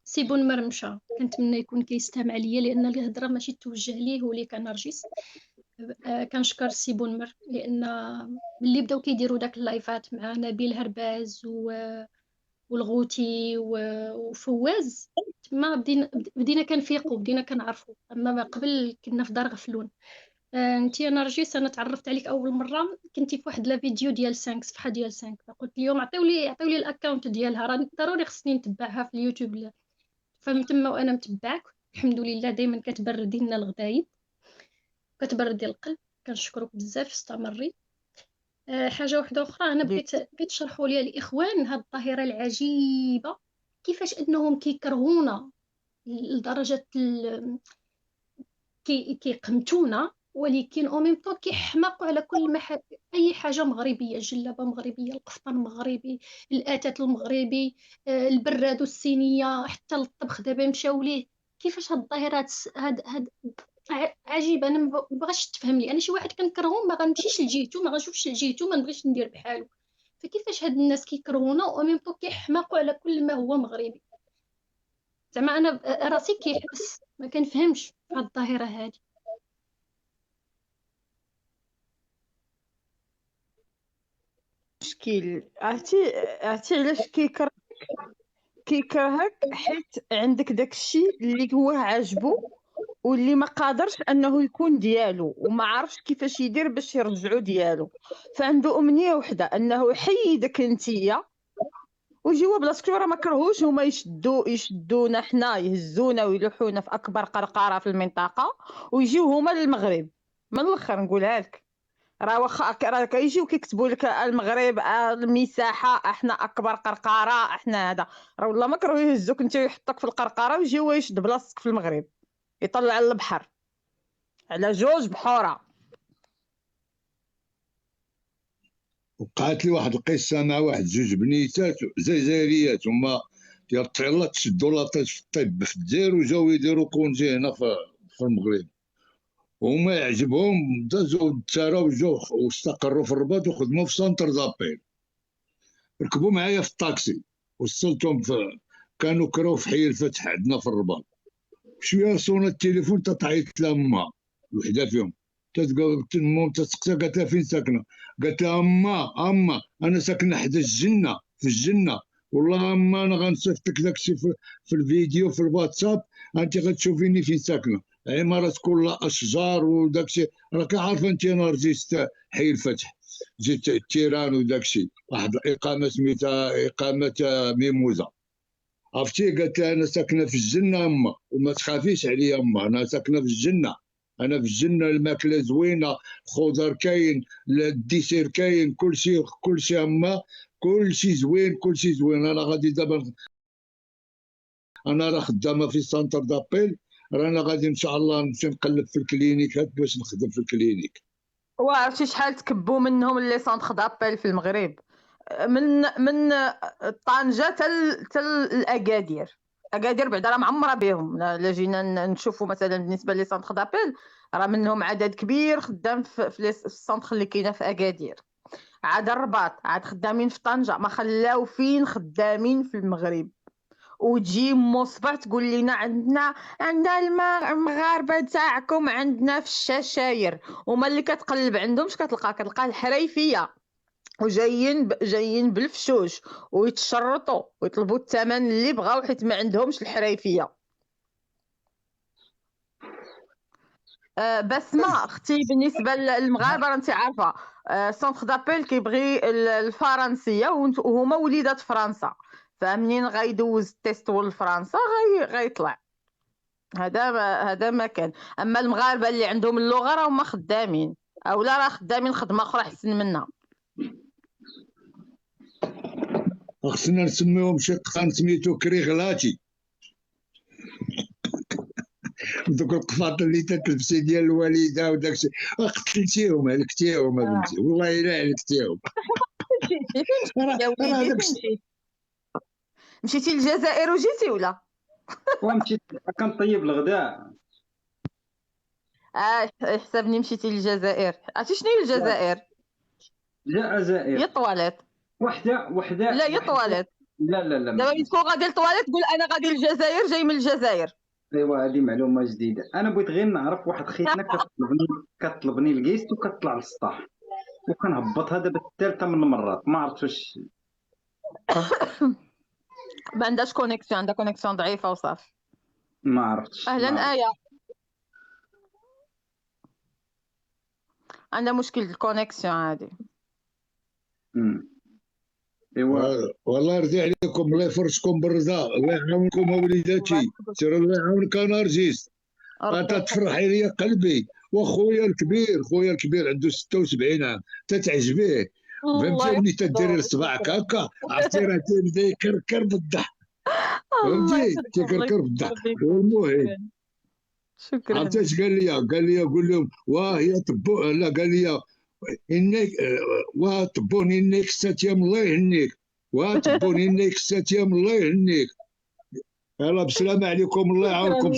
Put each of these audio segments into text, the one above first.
سي بون مرمشة، كنتمنى يكون كيستمع ليا لان الهضره ماشي توجه ليه هو اللي كان نرجس. كنشكر سي بونمر لان ملي بداو كيديروا داك اللايفات مع نبيل هرباز والغوتي وفواز، تما بدينا كنفيقوا، بدينا كنعرفوا. اما ما قبل كنا في دار غفلون. انت يا نرجس، انا تعرفت عليك اول مره كنتي في واحد لا فيديو ديال 5 صفحه ديال 5، فقلت اليوم عطيولي الاكونت ديالها، راني ضروري خصني نتبعها في اليوتيوب. لا، فمن تما وانا متبعك الحمد لله، دائما كتبردي لنا الغدايد، كتبردي القلب. كنشكرك بزاف، استمري. حاجه واحده اخرى، انا بغيت تشرحوا لي الاخوان هاد الظاهره العجيبه، كيفاش انهم كيكرهونا لدرجه كيقمتونا، ولكن او ميم طون كيحماقوا على كل اي حاجه مغربيه، الجلابه مغربيه، القفطان مغربي، الاتات المغربي، البراد والصينيه، حتى الطبخ دابا مشاو ليه. كيفاش هاد الظاهرات هاد عجيبه. انا ما بغاش تفهم لي، انا شي واحد كنكرهو ما غنمشيش لجهته، ما غنشوفش لجهته، ما نبغيش ندير بحالو. فكيفاش هاد الناس كيكرهونا او ميم طون كيحماقوا على كل ما هو مغربي؟ زعما انا راسي كيحبس، ما كنفهمش هاد الظاهره هادي. مشكل. عرفتي علاش كيكرهك؟ حيت عندك داكشي اللي هو عاجبو واللي ما قادرش انه يكون ديالو، وما عارفش كيفاش يدير باش يرجعو ديالو. فعنده امنيه وحده، انه يحيدك نتيا ويجيو بلاصتو. راه ما كرهوش هما يشدونا حنا، يهزونا ويلوحونا في اكبر قرقاره في المنطقه، ويجيو هما للمغرب. من الاخر نقولها لك، راه واخا راه كيجيو كيكتبوا لك المغرب المساحه، احنا اكبر قرقاره، احنا هذا. راه والله ما كرهوا يهزوك انت ويحطوك في القرقاره ويجيو يشد بلاصتك في المغرب، يطلع للبحر على جوج بحوره. وقعت لي واحد القصه مع واحد جوج بنيتات جزائريات، هما ديال الطيلات، شدوا لاطيش في الطب في الجزائر وجاو يديروا كونجي هنا في المغرب، وهما يعجبهم دازوا تساراو وجاو واستقروا في الرباط وخدموا في سونتر دابيل. ركبوا معايا في الطاكسي، وصلتهم كانوا كراو في حي الفتح عندنا في الرباط. شويه صونا التليفون تطعيت لها امها الوحده فيهم، المهم تسقسها قالت لها فين ساكنه؟ قالت لها اما انا ساكنه حدا الجنه، في الجنه. والله اما انا غنصيفط لك داكشي في الفيديو في الواتساب، انت غتشوفيني فين ساكنه، عمارات كلها اشجار وداكشي. راك عارفه انت انا رجيت حي الفتح، جيت التيران وداكشي، واحد الاقامه سميتها اقامه ميموزه. عرفتي؟ قالت لها انا ساكنه في الجنه اما، وما تخافيش عليا اما، انا ساكنه في الجنه، انا في الجنه، الماكله زوينه، خضر كاين، الديسير كاين، كلشي اما، كلشي زوين، كلشي زوين. انا غادي دابا، انا راه خدامه في سانتر دابيل، رانا غادي ان شاء الله نمشي نقلب في الكلينيكات باش نخدم في الكلينيك. وعرفتي شحال تكبوا منهم اللي سونتر دابيل في المغرب؟ من طنجه تل الاكادير. اكادير بعدا راه معمره بهم. لا جينا نشوفوا مثلا بالنسبه لي سونتر دابيل، راه منهم عدد كبير خدام في السونتر اللي كاينه في اكادير. عاد الرباط عاد خدامين في طنجه، ما خلاو فين خدامين في المغرب. وتجي مصبع تقول لنا عندنا المغاربه تاعكم عندنا في الشاشاير، وما اللي كتقلب عندهم كتلقى الحريفيه، وجايين بالفشوش ويتشرطوا ويطلبوا الثمن اللي بغاو، حيت ما عندهمش الحريفيه. بسمه اختي، بالنسبه للمغاربه راه انت عارفه، سونتر دابيل كيبغي الفرنسيه وهما وليدات فرنسا، فمنين غيدوز التيست لفرنسا غيطلع. هذا ما كان. اما المغاربه اللي عندهم اللغه راهم خدامين، او لا راه خدامين خدمه اخرى احسن منها. خصنا نسميوهم شي قطان سميتو كريغلاتي، دوك القفاط اللي تتلبسي ديال الوالده وداكشي، قتلتيهم، هلكتيهم بنتي، والله الا هلكتيهم. يا وليدي مشيتي للجزائر وجيتي ولا؟ ومشيت كنطيب الغداء. حسبني مشيتي للجزائر. عرفتي شنو هي الجزائر؟ لا، الجزائر هي طواليت. وحده لا هي طواليت. لا لا لا دابا تكون غادي للطواليت تقول انا غادي للجزائر، جاي من الجزائر. ايوا هذه معلومه جديده. انا بغيت غير نعرف واحد خيتنا كطلبني الكيست وكطلع للسطح وكنهبطها دابا الثالثه من المرات، ما عرفت واش ما عندهاش كونيكسيون، عندها كونيكسيون ضعيفه وصافي. ما عرفتش. اهلا آية، عندها مشكل الكونيكسيون هادي. ايوا والله يرضي عليكم، الله يفرجكم بالرضا، الله يعاونكم وليداتي، سير الله يعاونك نرجس. تفرحي لي قلبي. وخويا الكبير، خويا الكبير عنده 76 عام، تتعجبيه. فهمتي ملي تديري لصباعك هكا، عرفتي راه تيبدا يكركر بالضحك. فهمتي تيكركر بالضحك. والمهم شكرا. عرفتي اش قال لي؟ قول لهم واه يا طبو، لا قال لي انك واه طبوني انك 6 ايام الله يهنيك، واه طبوني انك 6 ايام الله يهنيك. يلا بسلامة عليكم، الله يعاونكم.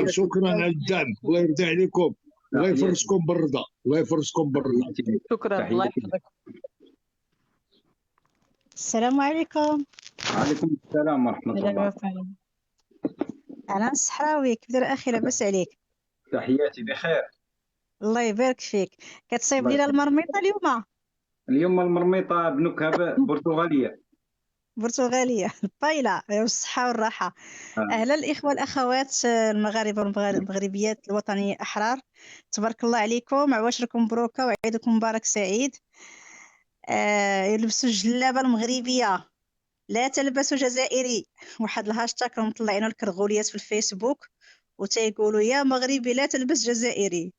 شكرا على الدعم، الله يرضي عليكم، الله يفرجكم بالرضا، الله يفرجكم بالرضا. شكرا، الله يحفظك. السلام عليكم. وعليكم السلام ورحمه الله. انا الصحراوي، كيف داير اخي؟ لاباس عليك؟ تحياتي بخير. الله يبارك فيك. كتصايب لينا المرميطه اليوم المرميطه بنكهه برتغاليه برتغاليه طايله بالصحه والراحه. اهلا الاخوه والاخوات المغاربه والمغربيات الوطنيه احرار، تبارك الله عليكم، عواشركم مبروكه وعيدكم مبارك سعيد. يلبسوا الجلابه المغربيه، لا تلبسوا جزائري. واحد الهاشتاغ راهم مطلعينو الكرغوليات في الفيسبوك وتيقولوا يا مغربي لا تلبس جزائري.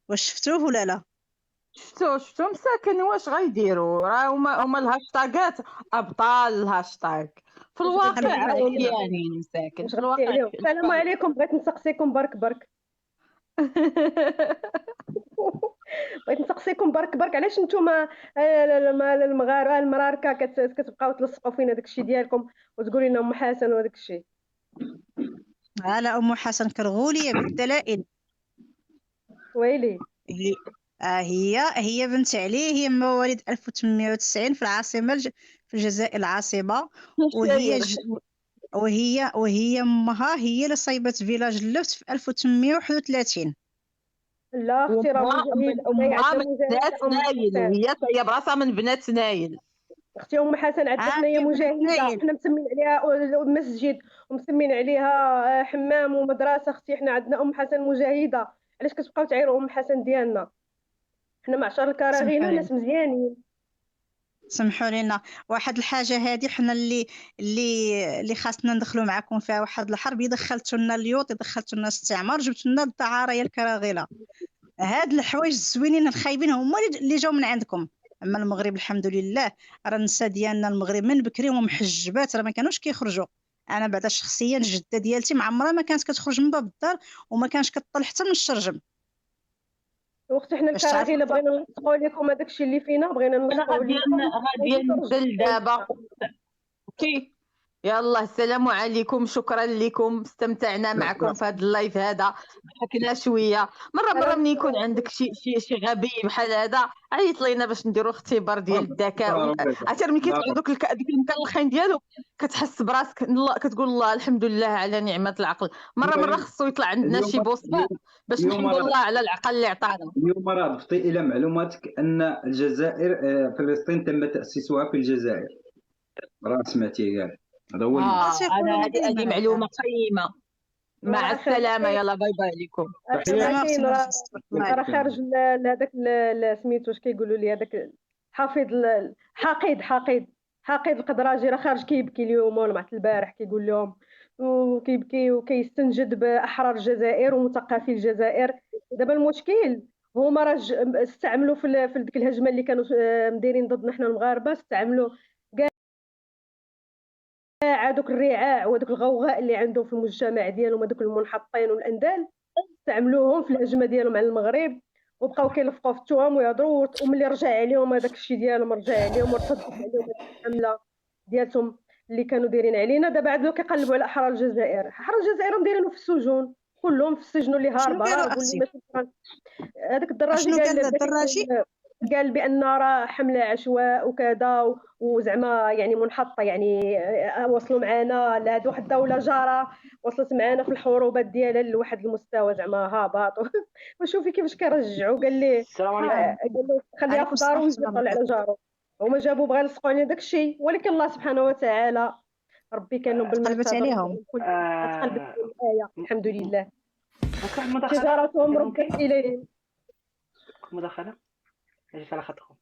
واش شفتوه ولا لا؟ شفتو مساكن، واش غيديروا؟ راه هما الهاشتاغات ابطال الهاشتاغ في الواقع، راه مليانين مساكن في الواقع. السلام عليكم، بغيت نسقسيكم برك بغيت نسقسيكم برك علاش نتوما المغاربه المراركه كتبقاو تلصقوا فينا داكشي ديالكم وتقولوا لنا ام حسن وداك الشيء؟ لا ام حسن كرغوليه بالدلائل. ويلي هي بنت علي، هي مواليد 1890 في العاصمه في الجزائر العاصمه. وهي امها هي اللي صايبت فيلاج اللفت في 1831. لا اختي راه مجاهد هي براسها من بنات نايل. اختي ام حسن عندنا حنايا مجاهده، حنا مسمين عليها مسجد ومسمين عليها حمام ومدرسه. اختي حنا عندنا ام حسن مجاهده، علاش كتبقاو تعايروا ام حسن ديالنا؟ حنا معشر الكراغينا ناس مزيانين. سمحوا لنا واحد الحاجه هذه، حنا اللي خاصنا ندخلوا معكم فيها واحد الحرب. دخلتوا لنا اليوط، دخلتوا لنا الاستعمار، جبتوا لنا الدعاره الكراغيله. هاد الحوايج الزوينين الخايبين هما اللي جاوا من عندكم. اما المغرب الحمد لله راه النساء ديالنا المغرب من بكري ومحجبات، راه ما كانوش كيخرجوا. انا بعدا شخصيا الجده ديالتي معمرها ما كانت كتخرج من باب الدار وما كانش كطل حتى من الشرجم. وقت حنا الكراغيله بغينا نلصقوا لكم هذاك الشيء اللي فينا، بغينا نلصقوا لكم. غادي ننزل دابا. اوكي يلا السلام عليكم، شكرا لكم، استمتعنا معكم في هذا اللايف هذا، ضحكنا شويه. مره ملي يكون عندك شي غبي بحال هذا عيط لينا باش نديروا اختبار ديال الذكاء. عرفتي ملي كيطلعوا دوك المكلخين ديالو كتحس براسك كتقول الله الحمد لله على نعمه العقل. مره خصو يطلع عندنا شي بوصفات باش نحمد الله على العقل اللي عطانا. اليوم راه ضفتي الى معلوماتك ان الجزائر فلسطين تم تاسيسها في الجزائر، راه سمعتي قال هذا هو هذه معلومه قيمه. مع السلامه، يلا باي باي لكم. راه خارج هذاك سميتو واش كيقولوا لي هذاك حافظ حقيد القدراجي، راه خارج كيبكي اليوم ولا مع البارح كيقول لهم وكيبكي وكيستنجد باحرار الجزائر ومثقفي الجزائر. دابا المشكل هما راه استعملوا في ديك الهجمه اللي كانوا مديرين ضدنا حنا المغاربه، استعملوا هذوك الرعاع وهذوك الغوغاء اللي عندهم في المجتمع ديالهم، هذوك المنحطين والاندال، استعملوهم في الهجمه ديالهم على المغرب وبقاو كيلفقوا في التهم ويهضروا. وملي رجع عليهم هذاك الشيء ديالهم رجع عليهم ورتدت عليهم الحمله ديالهم اللي كانوا دايرين علينا. دابا عاد كيقلبوا على احرار الجزائر. احرار الجزائر مديرينه في السجون، كلهم في السجن اللي هاربه. هذاك الدراجي قال الدراجي قال بان راه حمله عشواء وكذا وزعما يعني منحطه، يعني وصلوا معنا لهاد واحد الدوله جاره وصلت معنا في الحروبات ديالها لواحد المستوى زعما هابط وشوفي كيفاش كيرجعوا. قال لي السلام عليكم. قال له خليها عليكم في دارو السلام ويجي ورحمة الله يطلع على وبركاته. جارو. هما جابوا بغا يلصقوا علينا داك الشيء، ولكن الله سبحانه وتعالى ربي كان لهم قلبت بالمرصاد، عليهم. كل تقلبت آه، الآية الحمد لله. ممكن واحد المداخلة؟ تجارتهم كان ردت ممكن إليهم. مداخلة؟ جيت على خطكم.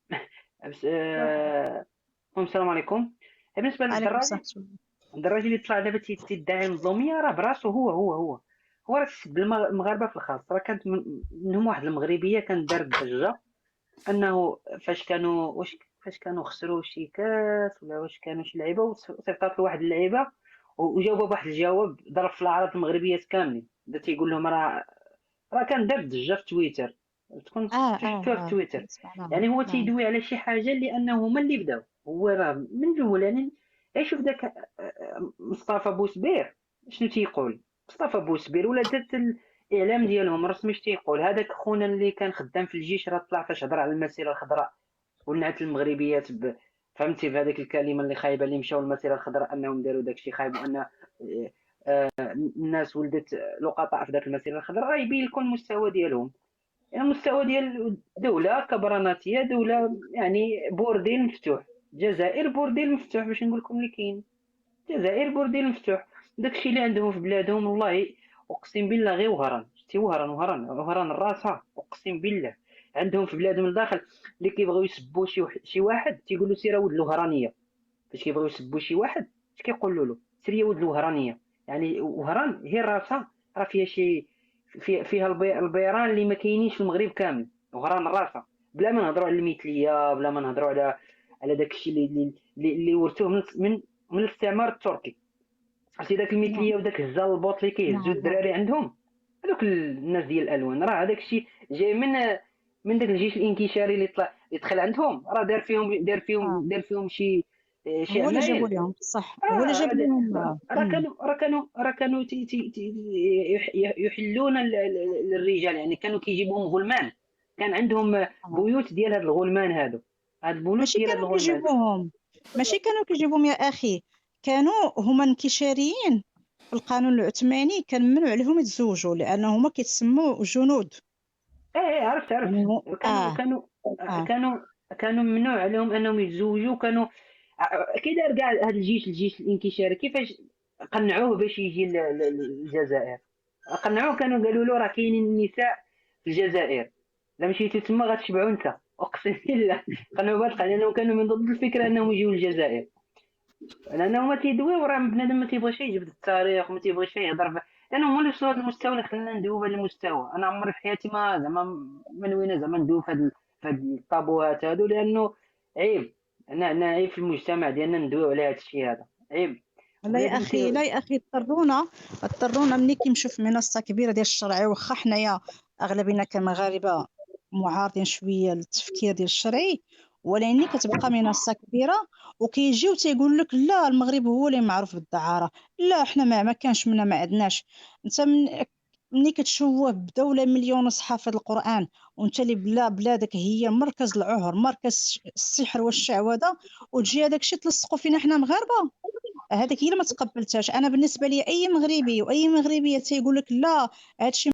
بس المهم السلام عليكم. بالنسبة عليكم للدراجي، السلام. الدراجي اللي طلع دابا تيدعي المظلومية راه براسو هو راه تسب المغاربة في الخاص. راه كانت منهم واحد المغربية كانت دارت ضجة انه فاش كانوا خسروا شي كاس ولا واش كانوا شي لعيبه وصيفطات له واحد اللعيبه وجاوبوا بواحد الجواب ضرب في الاعراض المغربيات كاملين. بدا تيقول لهم راه كان دار ضجه في تويتر، تكون شفتوها في تويتر. سمعناها. يعني هو نعم. تيدوي على شي حاجه لانه هما اللي بداو. هو راه من الاول يعني شوف داك مصطفى بوسبير شنو تيقول. مصطفى بوسبير ولا دات الاعلام ديالهم الرسمي اش تيقول. هذاك خونا اللي كان خدام في الجيش راه طلع فاش هضر على المسيره الخضراء ونعت المغربيات فهمتي بهذيك الكلمه اللي خايبه اللي مشاو المسيره الخضراء انهم داروا داكشي خايب وان الناس ولدت لقطاء في ذاك المسيره الخضراء. راه يبين لكم المستوى ديالهم. يعني المستوى ديال دوله كبرناتيه، دوله يعني بورديل مفتوح. الجزائر بورديل مفتوح باش نقول لكم اللي كاين. الجزائر بورديل مفتوح. داكشي اللي عندهم في بلادهم والله اقسم بالله غير وهران. شتي وهران الراسها اقسم بالله. عندهم في بلادهم الداخل اللي كيبغيو يسبوا شي واحد تيقولوا سير ولد الوهرانيه. فاش كيبغيو يسبوا شي واحد اش كيقولوا له؟ سير يا ولد الوهرانيه. يعني وهران هي راسها راه فيها شي فيها البيران اللي ما كاينينش في المغرب كامل. وهران راسها بلا ما نهضروا على المثليه، بلا ما نهضروا على داكشي اللي ورثوه من الاستعمار التركي. عرفتي داك المثليه وداك الهزال البوط اللي كيهزوا الدراري عندهم هذوك الناس ديال الالوان. راه هذاك الشيء جاي من داك الجيش الانكشاري اللي دخل عندهم. راه دار فيهم شي هو اللي جابوا عمايل. لهم صح، هو اللي جاب لهم. راه كانوا يحلون الرجال. يعني كانوا كيجيبوهم غلمان. كان عندهم بيوت ديال هاد الغلمان هادو. هاد البيوت ماشي ديال هاد كانوا الغلمان كيجيبوهم، ماشي كانوا كيجيبوهم يا اخي، كانوا هما انكشاريين. في القانون العثماني كان ممنوع عليهم يتزوجوا لانه هما كيتسموا جنود. عرفت يعني هو كانوا ممنوع عليهم انهم يتزوجوا. كانوا كي دار كاع هذا الجيش الانكشاري كيفاش قنعوه باش يجي للجزائر. قنعوه كانوا قالوا له راه كاينين النساء في الجزائر، لا مشيتوا تما غتشبعوا نساء. اقسم بالله قنعوا بالقى لانهم كانوا من ضد الفكره انهم يجيو للجزائر. لانه ما تيدويو راه بنادم ما تيبغيش يجبد التاريخ وما تيبغيش يهضر لانه هما اللي وصلوا لهذا المستوى اللي خلانا ندويو بهذا المستوى. انا عمري في حياتي ما زعما من وين زعما ندويو في هاد الطابوهات هادو لانه عيب. انا عيب في المجتمع ديالنا ندويو على هذا الشيء هذا عيب. لا يا اخي اضطرونا ملي كيمشيو في منصه كبيره ديال الشرعي، واخا حنايا اغلبنا كمغاربه معارضين شويه للتفكير ديال الشرعي، ولكن كتبقى منصه كبيره وكيجيو تيقول لك لا المغرب هو اللي معروف بالدعاره، لا حنا ما كانش منا ما عندناش. انت ملي كتشوه بدوله مليون حافظ القران وانت اللي بلادك هي مركز العهر مركز السحر والشعوذه، وتجي هذاك الشيء تلصقوا فينا حنا مغاربه، هذيك هي اللي ما تقبلتهاش. انا بالنسبه لي اي مغربي واي مغربيه تيقول لك لا هادشي